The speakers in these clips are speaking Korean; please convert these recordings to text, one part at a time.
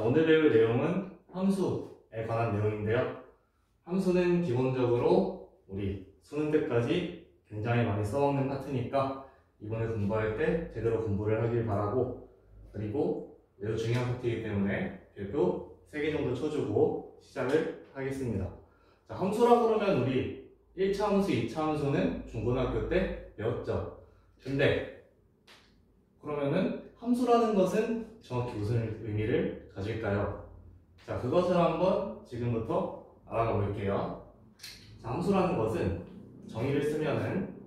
오늘 배울 내용은 함수에 관한 내용인데요. 함수는 기본적으로 우리 수능 때까지 굉장히 많이 써먹는 파트니까 이번에 공부할 때 제대로 공부를 하길 바라고, 그리고 매우 중요한 파트이기 때문에 별표 3개 정도 쳐주고 시작을 하겠습니다. 자, 함수라고 그러면 우리 1차 함수, 2차 함수는 중고등학교 때 배웠죠. 근데 그러면은 함수라는 것은 정확히 무슨 의미를 가질까요? 자, 그것을 한번 지금부터 알아가 볼게요. 자, 함수라는 것은 정의를 쓰면은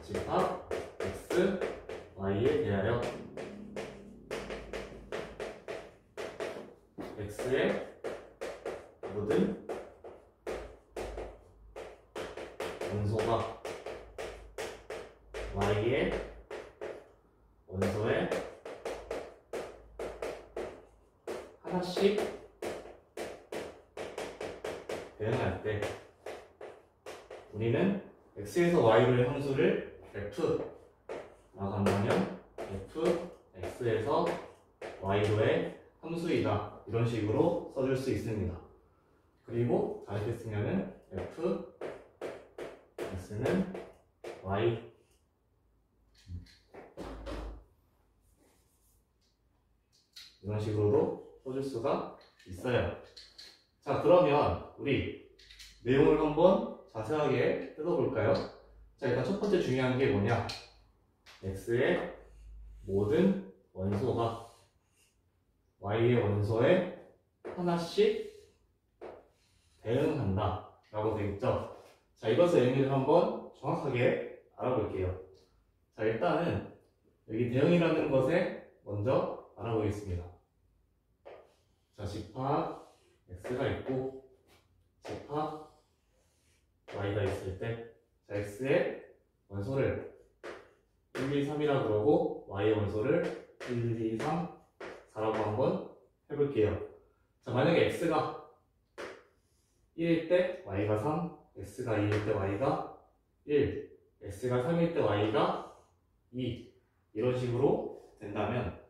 집합 x, y에 대하여 x의 모든 원소가 y의 원소에 하나씩 대응할 때 우리는 x에서 y로의 함수를 f라고 한다면 fx에서 y로의 함수이다, 이런 식으로 써줄 수 있습니다. 그리고 다르게 쓰면은 fx는 y 이런 식으로도 써줄 수가 있어요. 자, 그러면 우리 내용을 한번 자세하게 뜯어볼까요? 자, 일단 첫 번째 중요한 게 뭐냐? x의 모든 원소가 y의 원소에 하나씩 대응한다 라고 되어 있죠. 자, 이것의 의미를 한번 정확하게 알아볼게요. 자, 일단은 여기 대응이라는 것에 먼저 알아보겠습니다. 자, 집합 x가 있고 집합 y가 있을 때, 자, x의 원소를 1, 2, 3이라 그러고 y의 원소를 1, 2, 3, 4라고 한번 해볼게요. 자, 만약에 x가 1일 때 y가 3, x가 2일 때 y가 1, x가 3일 때 y가 2, 이런 식으로 된다면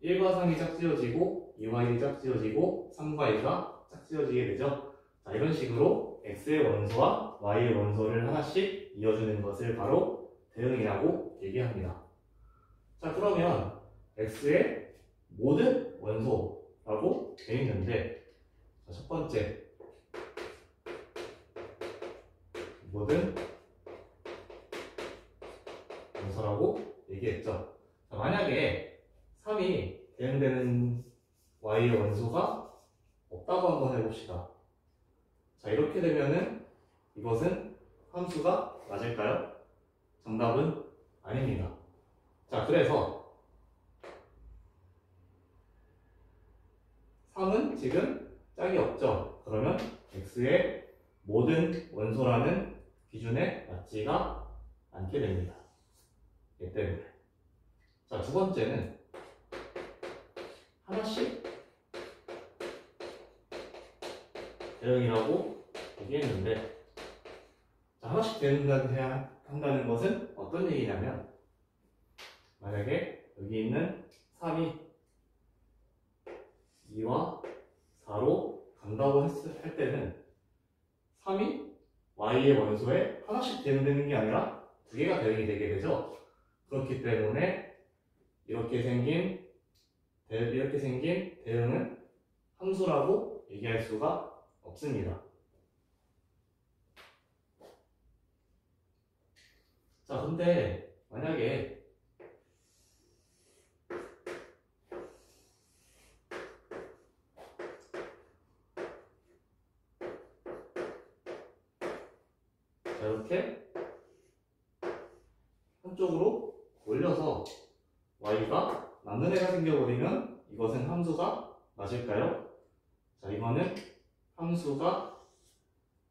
1과 3이 짝지어지고 2와 1이 짝지어지고 3과 2가 짝지어지게 되죠. 자, 이런 식으로 x의 원소와 y의 원소를 하나씩 이어주는 것을 바로 대응이라고 얘기합니다. 자, 그러면 x의 모든 원소라고 되어 있는데, 자, 첫 번째 모든 원소라고 얘기했죠. 자, 만약에 3이 대응되는 y의 원소가 없다고 한번 해봅시다. 자, 이렇게 되면은 이것은 함수가 맞을까요? 정답은 아닙니다. 자, 그래서 3은 지금 짝이 없죠. 그러면 x의 모든 원소라는 기준에 맞지가 않게 됩니다. 얘 때문에. 자, 두 번째는 하나씩 대응이라고 얘기했는데, 자, 하나씩 대응한다는 것은 어떤 얘기냐면, 만약에 여기 있는 3이 2와 4로 간다고 할 때는 3이 y의 원소에 하나씩 대응되는 게 아니라 2개가 대응이 되게 되죠. 그렇기 때문에 이렇게 생긴 대응은 함수라고 얘기할 수가 없습니다. 자, 근데 만약에 자, 이렇게 한쪽으로 올려서 y가 남는 애가 생겨버리면 이것은 함수가 맞을까요? 자, 이거는 함수가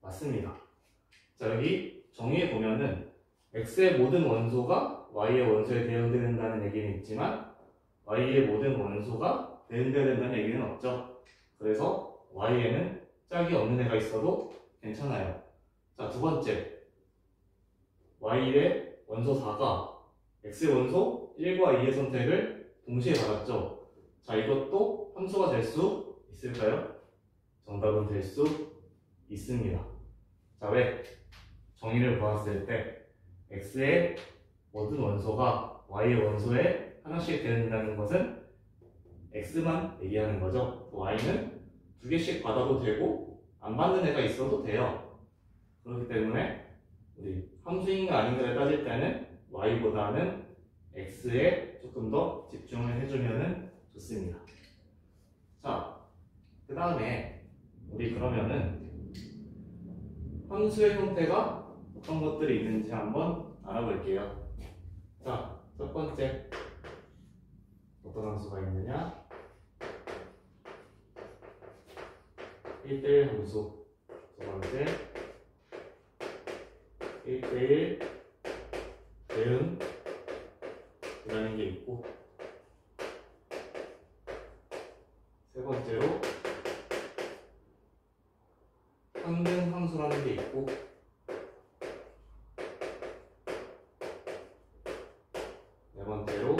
맞습니다. 자, 여기 정의에 보면은 x의 모든 원소가 y의 원소에 대응된다는 얘기는 있지만 y의 모든 원소가 대응돼야 된다는 얘기는 없죠. 그래서 y에는 짝이 없는 애가 있어도 괜찮아요. 자, 두 번째, y의 원소 4가 x의 원소 1과 2의 선택을 동시에 받았죠. 자, 이것도 함수가 될 수 있을까요? 정답은 될 수 있습니다. 자, 왜? 정의를 보았을 때 x의 모든 원소가 y의 원소에 하나씩 된다는 것은 x만 얘기하는 거죠. y는 두 개씩 받아도 되고 안 받는 애가 있어도 돼요. 그렇기 때문에 우리 함수인가 아닌가를 따질 때는 y보다는 x에 조금 더 집중을 해주면 좋습니다. 자, 그 다음에 우리 그러면은 함수의 형태가 어떤 것들이 있는지 한번 알아볼게요. 자, 첫 번째 어떤 함수가 있느냐? 1대1 함수. 두 번째 1대1 대응이라는 게 있고, 세 번째로 상등 함수라는 게 있고, 네 번째로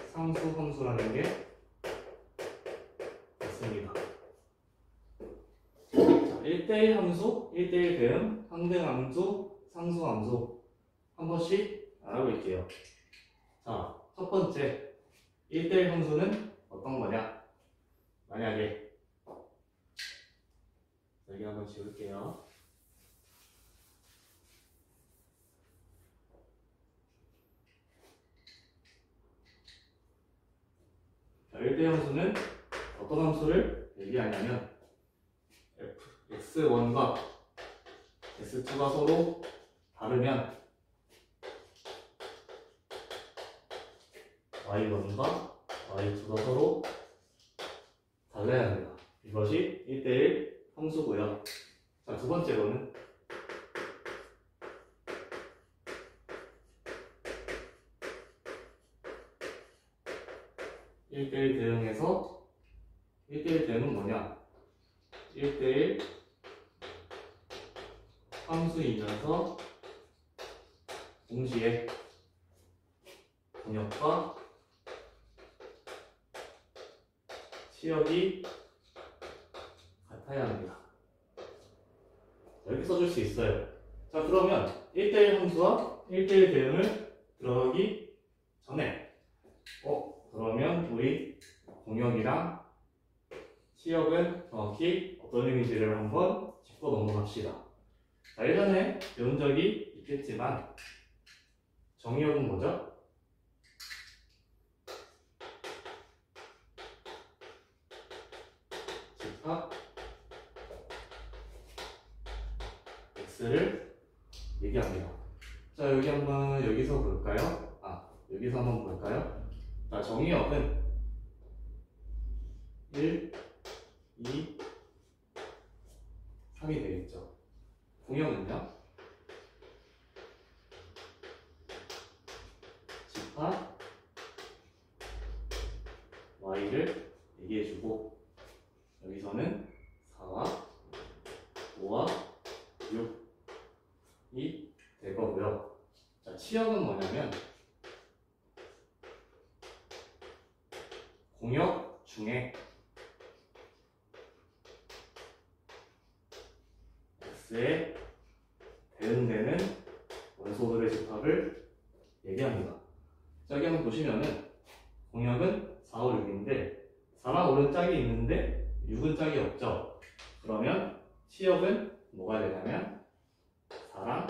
상수 함수라는 게 있습니다. 자, 1대1 함수, 1대1 대응, 상등 함수, 상수 함수 한 번씩 알아볼게요. 자, 첫 번째 1대1 함수는 어떤 거냐? 만약에 여기 한번 지울게요. 자, 1대1 함수는 어떤 함수를 얘기하냐면 x1과 x2가 서로 다르면 y1과 y2가 서로 달라야 합니다. 이것이 1대1 함수고요. 자, 두 번째로는 (1대1) 대응에서 1대1 대응은 뭐냐? 1대1 함수이면서 동시에 공역과 치역이 같아야 합니다. 이렇게 써줄 수 있어요. 자, 그러면 1대1 함수와 1대1 대응을 들어가기 전에 그러면 우리 공역이랑 치역은 정확히 어떤 의미인지를 한번 짚고 넘어갑시다. 자, 예전에 배운 적이 있겠지만 정의역은 뭐죠? 집합 x를 얘기합니다. 자, 여기서 볼까요? 여기서 한번 볼까요? 자, 정의역은 1, 2, 3이 되겠죠. 공역은요? 집합 y를 얘기해주고, 여기서는 4와 5와 6이 될 거고요. 자, 치역은 뭐냐면 공역 중에 x에 대응되는 원소들의 집합을 얘기합니다. 자, 여기 한번 보시면은 공역은 4, 5, 6인데 4랑 5는 짝이 있는데 6은 짝이 없죠. 그러면 치역은 뭐가 되냐면 4랑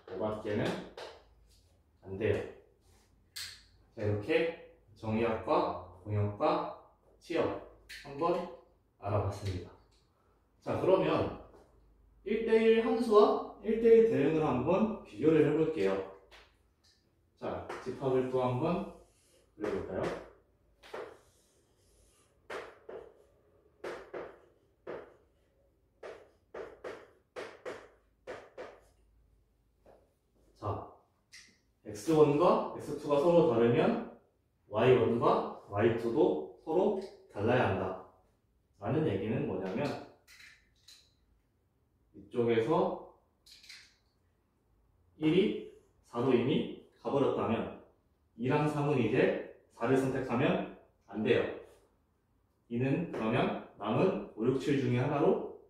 5밖에는 안 돼요. 자, 이렇게 정의역과 공역과 치역 한번 알아봤습니다. 자, 그러면 1대1 함수와 1대1 대응을 한번 비교를 해볼게요. 자, 집합을 또 한번 그려볼까요? 자, x1과 x2가 서로 다르면 y1과 y2도 서로 달라야 한다. 라는 얘기는 뭐냐면 이쪽에서 1이 4로 이미 가버렸다면 2랑 3은 이제 4를 선택하면 안 돼요. 2는 그러면 남은 5, 6, 7 중에 하나로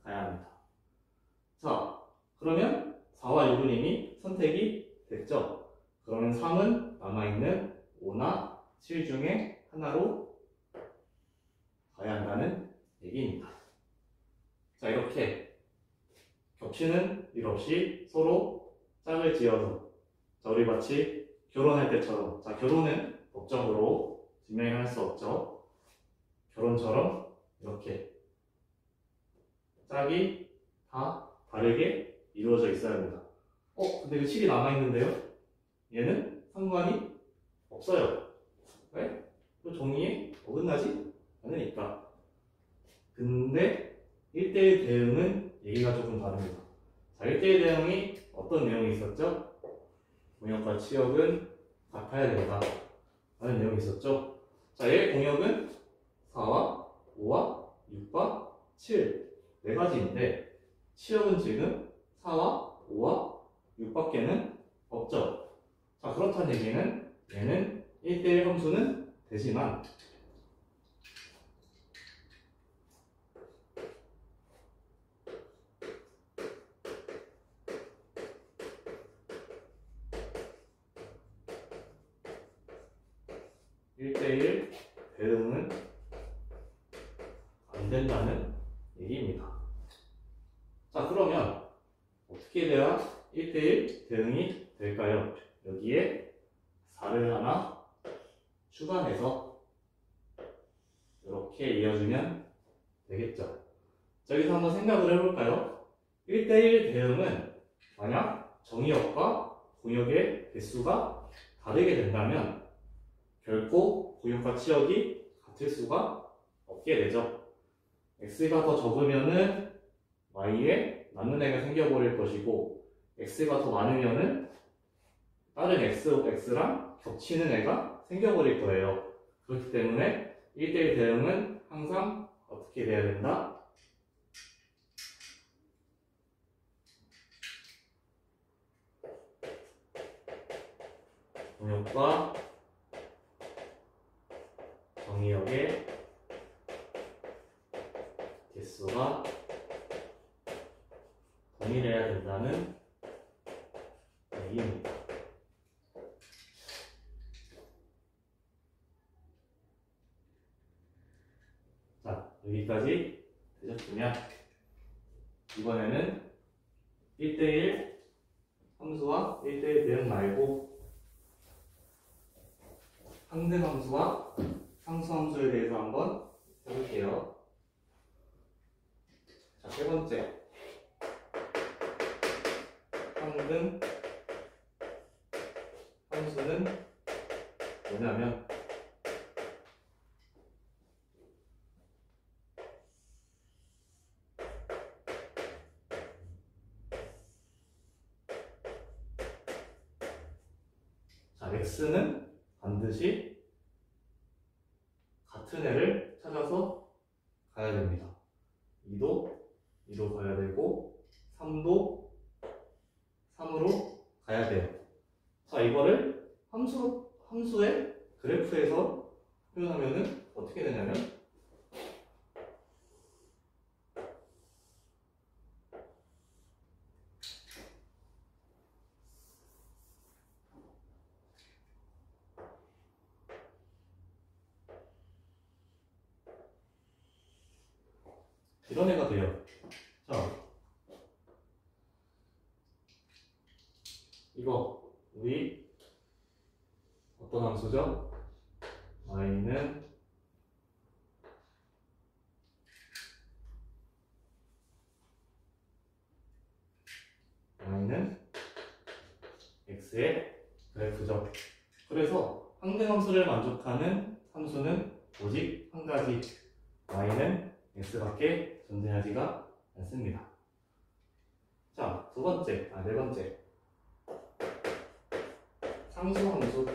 가야 합니다. 자, 그러면 4와 6은 이미 선택이 됐죠. 그러면 3은 남아있는 5나 7 중에 하나로 가야 한다는 얘기입니다. 자, 이렇게 겹치는 일 없이 서로 짝을 지어서, 자, 우리 마치 결혼할 때처럼, 자, 결혼은 법적으로 증명을 할 수 없죠. 결혼처럼 이렇게 짝이 다 다르게 이루어져 있어야 합니다. 근데 그 7이 남아있는데요? 얘는 상관이 없어요. 왜? 또 종이에 어긋나지 않으니까. 근데 1대1 대응은 얘기가 조금 다릅니다. 자, 1대1 대응이 어떤 내용이 있었죠? 공역과 치역은 같아야 된다 라는 내용이 있었죠. 자, 얘의 공역은 4와 5와 6과 7 네 가지인데 치역은 지금 4와 5와 6밖에는 없죠. 자, 그렇다는 얘기는 얘는 1대1 함수는 되지만 (1대1) 대응은 안 된다는 얘기입니다. 자, 그러면 어떻게 돼야 1대1 대응이 될까요? 여기에 4를 하나 추가해서 이렇게 이어주면 되겠죠. 자, 여기서 한번 생각을 해볼까요? 1대1 대응은 만약 정의역과 공역의 개수가 다르게 된다면 결코 공역과 치역이 같을 수가 없게 되죠. x가 더 적으면은 y에 남는 애가 생겨버릴 것이고 x가 더 많으면은 다른 x랑 겹치는 애가 생겨버릴 거예요. 그렇기 때문에 1대1 대응은 항상 어떻게 돼야 된다? 공역과 정의역의 개수가 동일해야 된다는 얘기입니다. 자, 여기까지 되셨으면 이번에는 1대1 함수와 1대1 대응 말고 상등함수와 상수함수에 대해서 한번 해볼게요. 자, 세 번째 상등 함수는 뭐냐면 자, x는 반드시 같은 애를 찾아서 가야 됩니다. 2도 2로 가야 되고 3도 3으로 가야 돼요. 자, 이거를 함수의 그래프에서 표현하면은 어떻게 되냐면 이런 애가 돼요. 자, 이거 우리 어떤 함수죠? y는 x의 그래프죠. 그래서 상등함수를 만족하는 함수는 오직 한 가지 y는 x밖에 존재하지가 않습니다. 자, 네 번째 상수함수.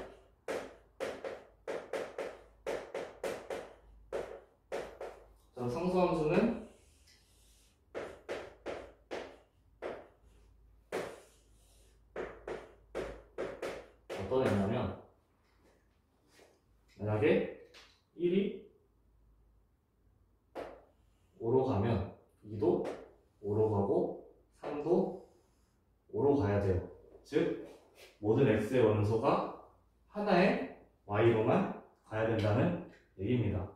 자, 상수함수는 어떤 애냐면 만약에 1이 5로 가면 2도 5로 가고 3도 5로 가야 돼요. 즉 모든 x의 원소가 하나의 y로만 가야 된다는 얘기입니다.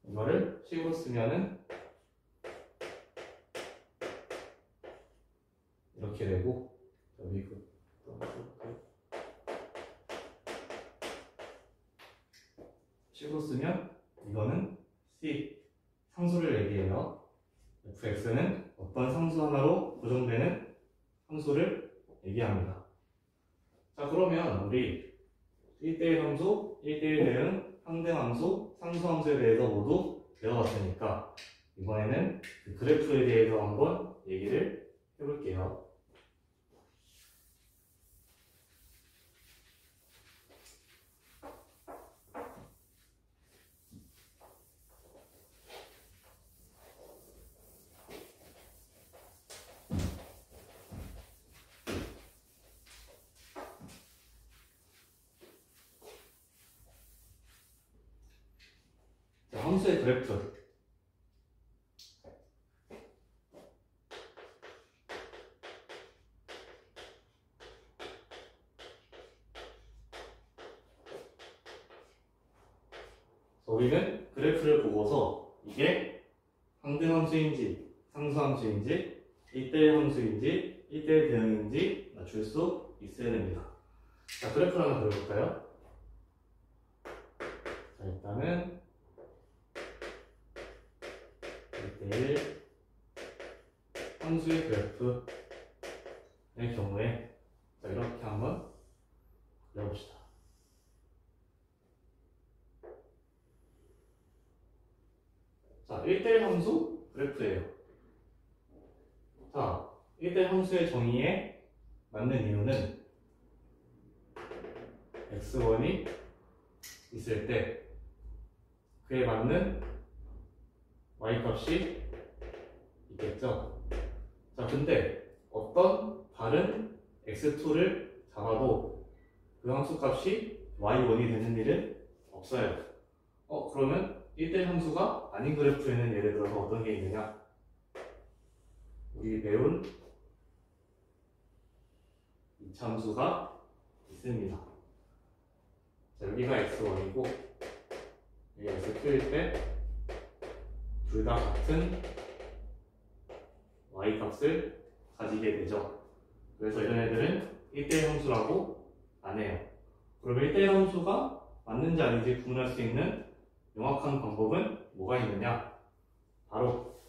이거를 식으로 쓰면은 이렇게 되고, 여기 식으로 쓰면 이거는 C 상수를 얘기해요. fx는 어떤 상수 하나로 고정되는 함수를 얘기합니다. 자, 그러면 우리 1대1 함수, 1대1 대응, 상대함수, 상수함수에 대해서 모두 배워봤으니까 이번에는 그 그래프에 대해서 한번 얘기를 해볼게요. 자, 함수의 그래프. 우리는 그래프를 보고서 이게 상등함수인지 상수함수인지 1대1 함수인지 1대1 대응인지 맞출 수 있어야 됩니다. 자, 그래프를 하나 그려볼까요? 자, 일단은 1대1 함수의 그래프의 경우에 자, 이렇게 한번 그려봅시다. 자, 1대1 함수 그래프예요. 자, 1대1 함수의 정의에 맞는 이유는 x1이 있을 때 그에 맞는 y 값이 있겠죠. 자, 근데 어떤 다른 x2를 잡아도 그 함수 값이 y1이 되는 일은 없어요. 그러면 1대1 함수가 아닌 그래프에는 예를 들어서 어떤 게 있느냐? 우리 배운 이차함수가 있습니다. 자, 여기가 x1이고 여기가 x2일 때 둘 다 같은 y 값을 가지게 되죠. 그래서 이런 애들은 1대1 함수라고 안 해요. 그러면 1대1 함수가 맞는지 아닌지 구분할 수 있는 명확한 방법은 뭐가 있느냐? 바로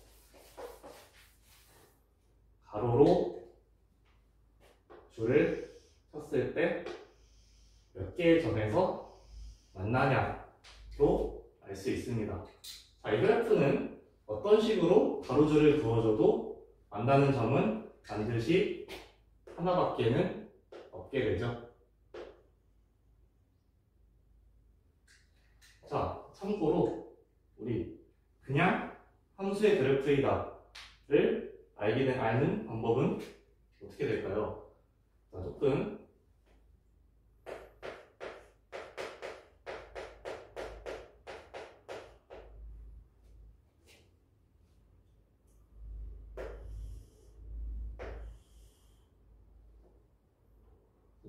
가로로 줄을 쳤을 때 몇 개의 점에서 만나냐로 알 수 있습니다. 자, 이 그래프는 어떤 식으로 가로줄을 그어줘도 만나는 점은 반드시 하나밖에는 없게 되죠. 자, 참고로 우리 그냥 함수의 그래프이다를 아는 방법은 어떻게 될까요? 자, 조금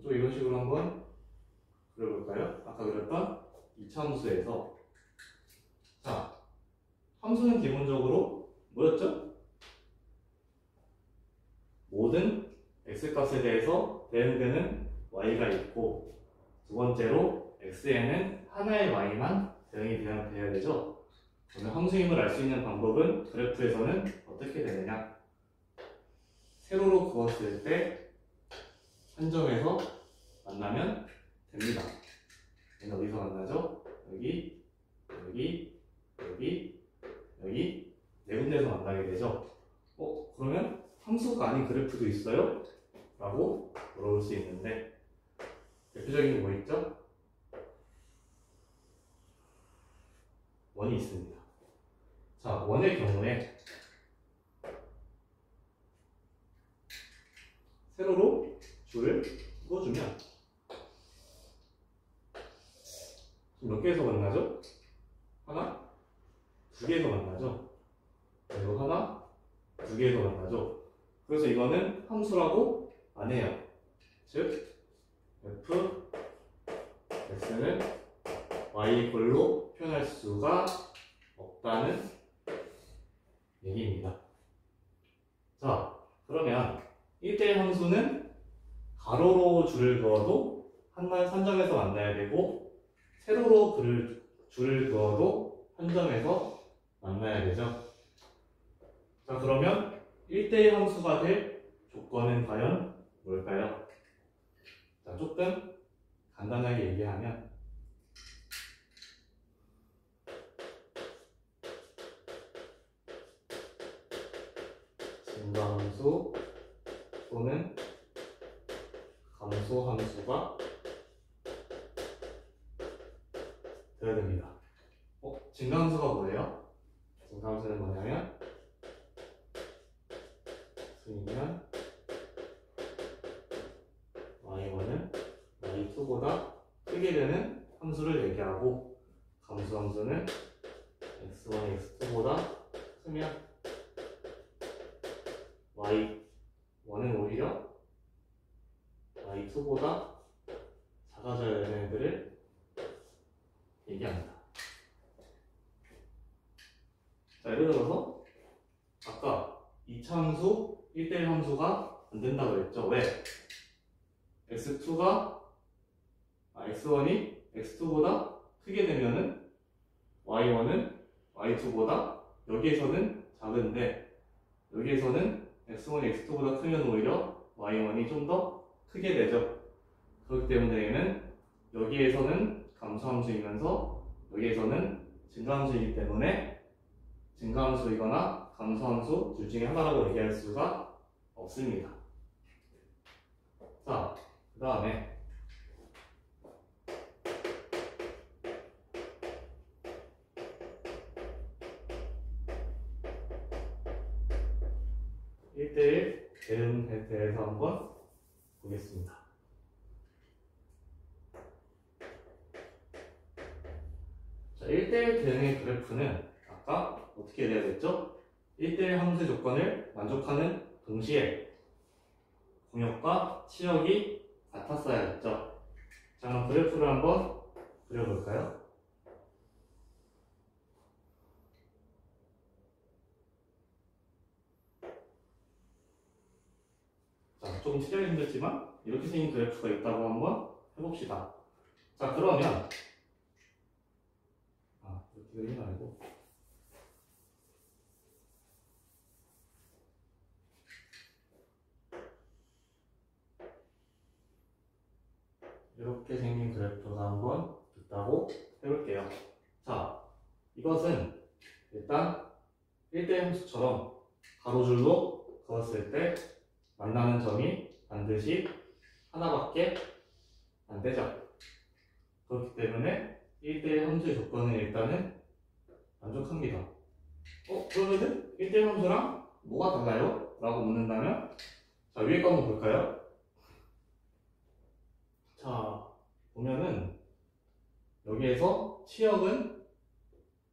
또 이런 식으로 한번 그려볼까요? 아까 그렸던 2차 함수에서 자, 함수는 기본적으로 뭐였죠? 모든 x값에 대해서 대응되는 y가 있고 두 번째로 x에는 하나의 y만 대응이 돼야 되죠. 그러면 함수임을 알 수 있는 방법은 그래프에서는 어떻게 되느냐? 세로로 그었을 때 한 점에서 만나면 됩니다. 얘는 어디서 만나죠? 여기, 여기, 여기, 여기 네 군데에서 만나게 되죠. 그러면 함수가 아닌 그래프도 있어요? 라고 물어볼 수 있는데 대표적인 게 뭐 있죠? 원이 있습니다. 자, 원의 경우에 세로로 줄을 그어주면 몇 개에서 만나죠? 하나, 두 개에서 만나죠. 그리고 하나, 두 개에서 만나죠. 그래서 이거는 함수라고 안 해요. 즉 f x는 y 이꼴로 표현할 수가 없다는 얘기입니다. 자, 그러면 1대1 함수는 가로로 줄을 그어도 한 점에서 만나야 되고 세로로 줄을 그어도 한 점에서 만나야 되죠. 자, 그러면 1대1 함수가 될 조건은 과연 뭘까요? 자, 조금 간단하게 얘기하면 증가함수 또는 감소함수가 되어야 됩니다. 증가함수가 뭐예요? 증가함수는 뭐냐면 수이면 y1은 y2보다 크게 되는 함수를 얘기하고 감소함수는 x1이 x2보다 크면 y1은 오히려 y2보다 작아져야 되는 애들을 얘기합니다. 자, 예를 들어서 아까 2차 함수 1대1 함수가 안 된다고 했죠. 왜? x1이 x2보다 크게 되면은 y1은 y2보다 여기에서는 작은데 여기에서는 x1이 x2보다 크면 오히려 y1이 좀 더 크게 되죠. 그렇기 때문에 얘는 여기에서는 감소함수이면서 여기에서는 증가함수이기 때문에 증가함수이거나 감소함수 둘 중에 하나라고 얘기할 수가 없습니다. 자, 그 다음에 (1대1) 대응에 대해서 한번 보겠습니다. 자, 1대1 대응의 그래프는 아까 어떻게 돼야 됐죠? 1대1 함수 조건을 만족하는 동시에 공역과 치역이 같았어야 했죠. 자, 그럼 그래프를 한번 그려볼까요? 자, 조금 치려기 힘들지만 이렇게 생긴 그래프가 있다고 한번 해봅시다. 자, 그러면 이렇게 그리지 말고 이렇게 생긴 그래프가 한번 있다고 해볼게요. 자, 이것은 일단 1대1 함수처럼 가로줄로 그었을 때 만나는 점이 반드시 하나밖에 안 되죠. 그렇기 때문에 1대1 함수의 조건은 일단은 만족합니다. 그러면은 1대1 함수랑 뭐가 달라요? 라고 묻는다면 자, 위에 거 한번 볼까요? 자, 보면은 여기에서 치역은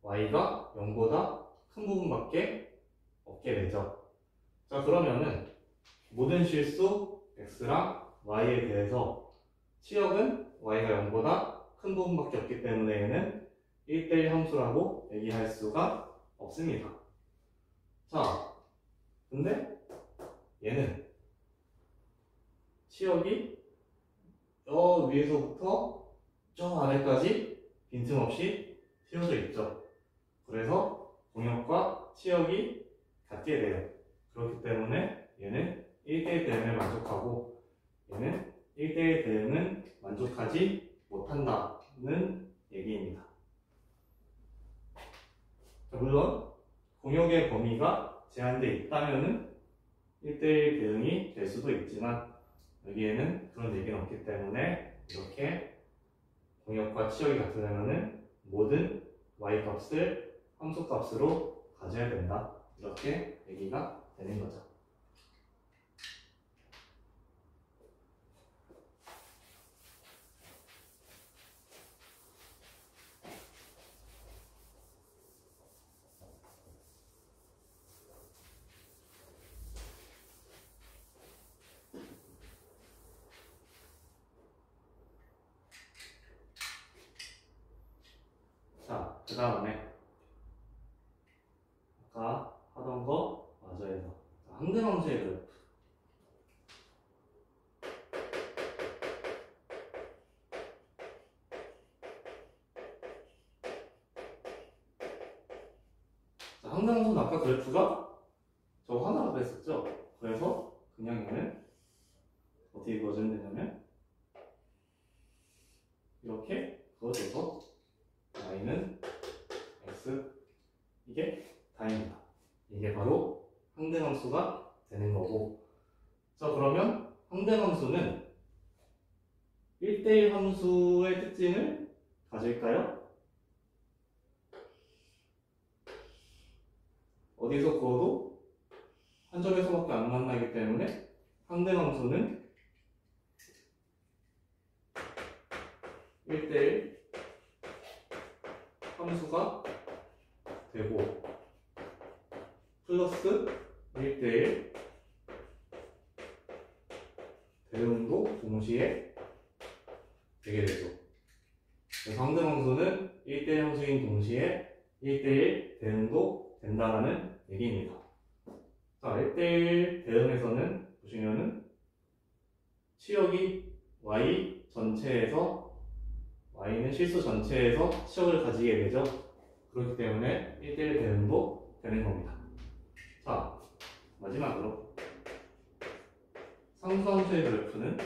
y가 0보다 큰 부분밖에 없게 되죠. 자, 그러면은 모든 실수 x랑 y에 대해서 치역은 y가 0보다 큰 부분밖에 없기 때문에 얘는 1대1 함수라고 얘기할 수가 없습니다. 자, 근데 얘는 치역이 저 위에서부터 저 아래까지 빈틈없이 씌워져 있죠. 그래서 공역과 치역이 같게 돼요. 그렇기 때문에 얘는 1대1 대응을 만족하고 얘는 1대1 대응은 만족하지 못한다는 얘기입니다. 자, 물론 공역의 범위가 제한되어 있다면 1대1 대응이 될 수도 있지만 여기에는 그런 얘기는 없기 때문에 이렇게 공역과 치역이 같으려면 모든 y값을 함수값으로 가져야 된다. 이렇게 얘기가 되는 거죠. 그 다음에 아까 하던 거 마저 해서 항등함수의 그래프. 항등함수는 아까 그래프가 저거 하나라고 했었죠. 그래서 그냥 얘는 어떻게 그어주면 되냐면 이렇게 그어줘서 y는 x, 이게 다입니다. 이게 바로 항등함수가 되는 거고, 자 그러면 항등함수는 1대1 함수의 특징을 가질까요? 어디서 그어도 한 점에서밖에 안 만나기 때문에 항등함수는 1대1 함수가 되고 플러스 1대1 대응도 동시에 되게 되죠. 그래서 항등함수는 1대1 함수인 동시에 1대1 대응도 된다는 얘기입니다. 자, 1대1 대응에서는 보시면은 치역이 y 전체에서 y는 실수 전체에서 치역을 가지게 되죠. 그렇기 때문에 1대1 대응도 되는 겁니다. 자, 마지막으로 상수함수의 그래프는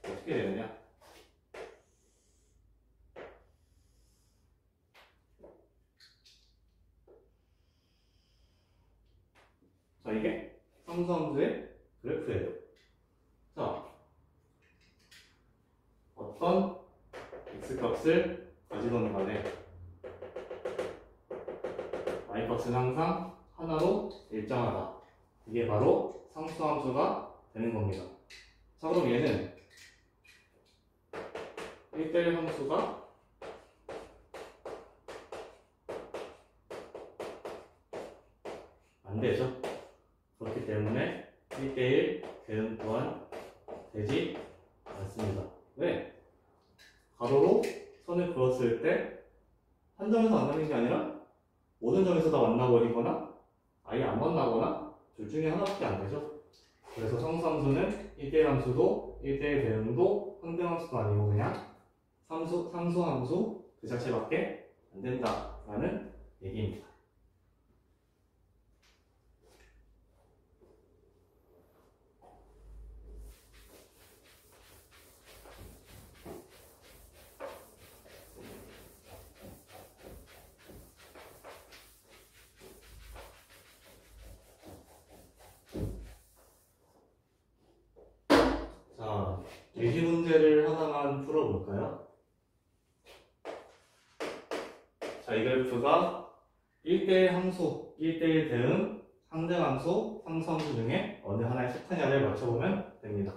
어떻게 되느냐? 자, 이게 상수함수의 그래프예요. 자, 어떤 x값을 가지던 간에 y값은 항상 하나로 일정하다. 이게 바로 상수함수가 되는 겁니다. 자, 그럼 얘는 1대1 함수가 안 되죠. 그렇기 때문에 1대1 대응 또한 되지 않습니다. 왜? 가로로 선을 그었을 때 한 점에서 만나는 게 아니라 모든 점에서 다 만나버리거나 아예 안 만나거나 둘 중에 하나밖에 안 되죠. 그래서 상수함수는 1대1 함수도 1대1 대응도 항등함수도 아니고 그냥 상수함수 그 자체밖에 안 된다라는 얘기입니다. 자, 예시 문제를 하나만 풀어볼까요? 자, 이 그래프가 1대1 함수, 1대1 대응, 항등함수, 상수함수 중에 어느 하나에 속하냐를 맞춰보면 됩니다.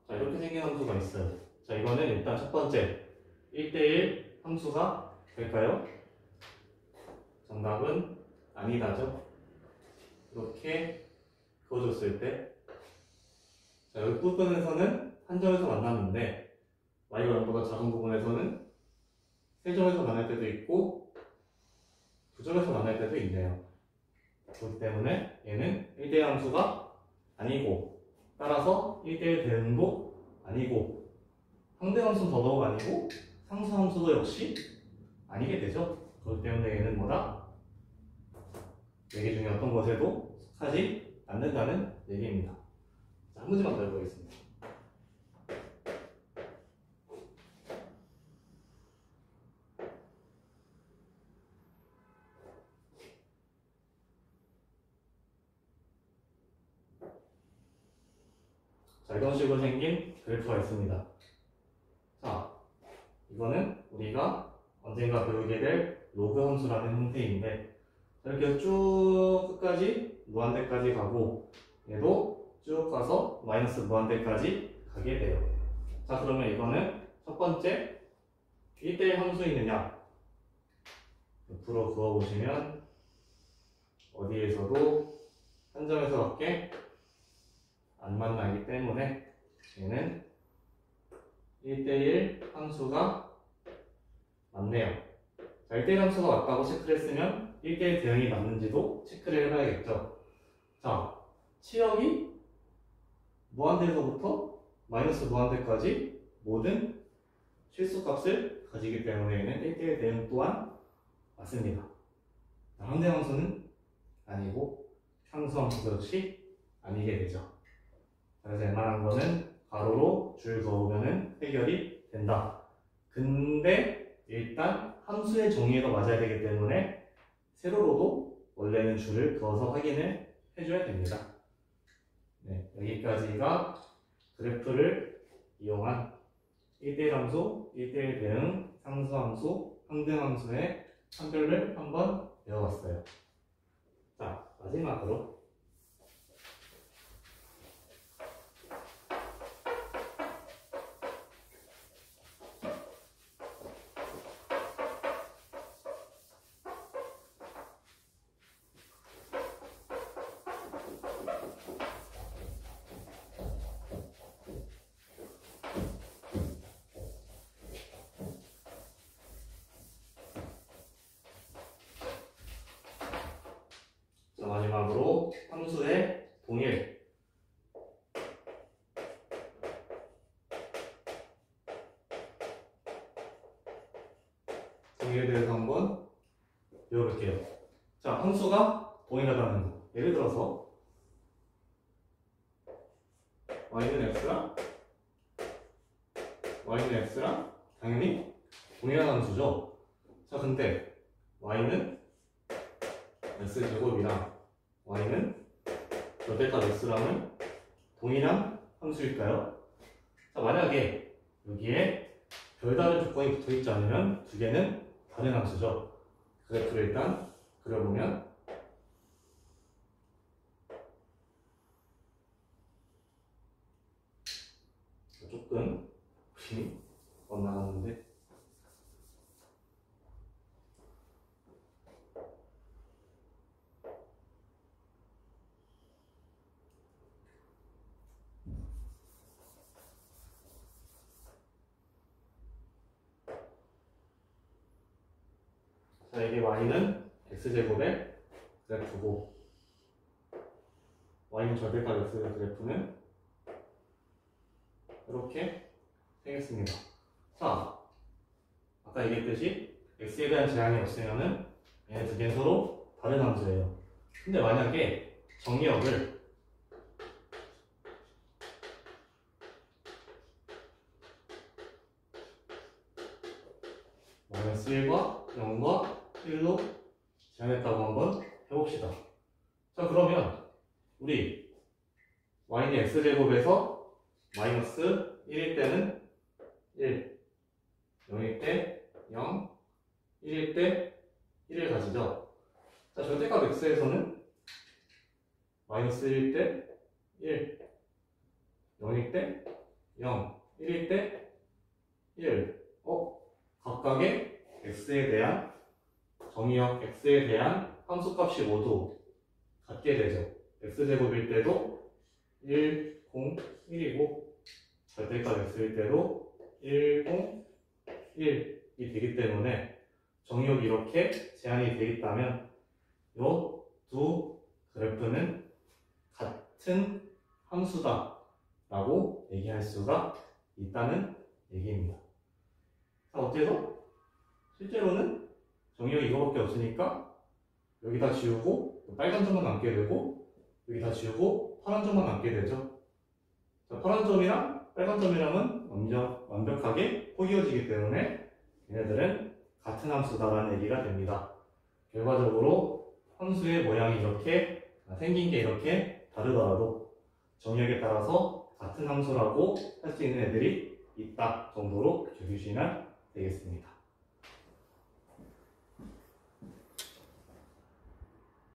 자, 이렇게 생긴 함수가 있어요. 자, 이거는 일단 첫 번째 1대1 함수가 될까요? 정답은 아니다죠. 이렇게 그어줬을 때, 자, 여기 부분에서는 한 점에서 만났는데 y가 0보다 작은 부분에서는 세 점에서 만날 때도 있고 두 점에서 만날 때도 있네요. 그렇기 때문에 얘는 1대1 함수가 아니고, 따라서 1대1 대응도 아니고, 항등함수는 더더욱 아니고 상수함수도 역시 아니게 되죠. 그렇기 때문에 얘는 뭐다? 4개 중에 어떤 것에도 속하지 않는다는 얘기입니다. 자, 한 문제만 더 해보겠습니다. 자, 이런 식으로 생긴 그래프가 있습니다. 자, 이거는 우리가 언젠가 배우게 될 로그 함수라는 형태인데, 이렇게 해서 쭉 끝까지 무한대까지 가고, 얘도 쭉 가서 마이너스 무한대까지 가게 돼요. 자, 그러면 이거는 첫 번째 1대1 함수 있느냐? 옆으로 그어보시면 어디에서도 한 점에서밖에 안 만나기 때문에 얘는 1대1 함수가 맞네요. 자, 1대1 함수가 맞다고 체크를 했으면 1대1 대응이 맞는지도 체크를 해봐야겠죠. 자, 치역이 무한대에서부터 마이너스 무한대까지 모든 실수값을 가지기 때문에 얘는 1대1 대응 또한 맞습니다. 함대함수는 아니고 상수함수 역시 아니게 되죠. 그래서 웬만한 거는 가로로 줄 그어보면 해결이 된다. 근데 일단 함수의 정의가 맞아야 되기 때문에 세로로도 원래는 줄을 그어서 확인을 해줘야 됩니다. 네, 여기까지가 그래프를 이용한 1대1 함수, 1대1 대응, 상수함수, 항등함수의 판별을 한번 배워봤어요. 자, 마지막으로 함수의 동일 동일에 대해서 한번 배워볼게요. 자, 함수가 동일하다는 거. 예를 들어서 y는 x랑 당연히 동일한 함수죠. 자, 근데 y는 x제곱이랑 y는 절대값 x랑은 동일한 함수일까요? 자, 만약에 여기에 별다른 조건이 붙어있지 않으면 두 개는 다른 함수죠. 그래프를 일단 그려보면 조금 그림이 엇나갔는데 자, 이게 y는 x제곱의 그래프고 y는 절대값 x의 그래프는 이렇게 생겼습니다. 자, 아까 얘기했듯이 x에 대한 제한이 없으면은 얘네 두 개는 서로 다른 함수예요. 근데 만약에 정의역을 마이너스 1과 0과 1로 제한했다고 한번 해봅시다. 자, 그러면 우리 y는 x제곱에서 마이너스 1일 때는 1, 0일 때 0, 1일 때 1을 가지죠. 자, 절대값 x에서는 마이너스 1일 때 1, 0일 때 0, 1일 때 1. 각각의 x에 대한 정의역 x에 대한 함수값이 모두 같게 되죠. x제곱일 때도 1, 0, 1이고 절대값 x일 때도 1, 0, 1이 되기 때문에 정의역이 이렇게 제한이 되어 있다면 이 두 그래프는 같은 함수다 라고 얘기할 수가 있다는 얘기입니다. 자, 어때서? 실제로는 정의역이 이거밖에 없으니까 여기 다 지우고 빨간 점만 남게 되고 여기 다 지우고 파란 점만 남게 되죠. 자, 파란 점이랑 빨간 점이랑은 완벽하게 포기어지기 때문에 얘네들은 같은 함수다라는 얘기가 됩니다. 결과적으로 함수의 모양이 이렇게 생긴 게 이렇게 다르더라도 정의역에 따라서 같은 함수라고 할 수 있는 애들이 있다 정도로 기억해 주시면 되겠습니다.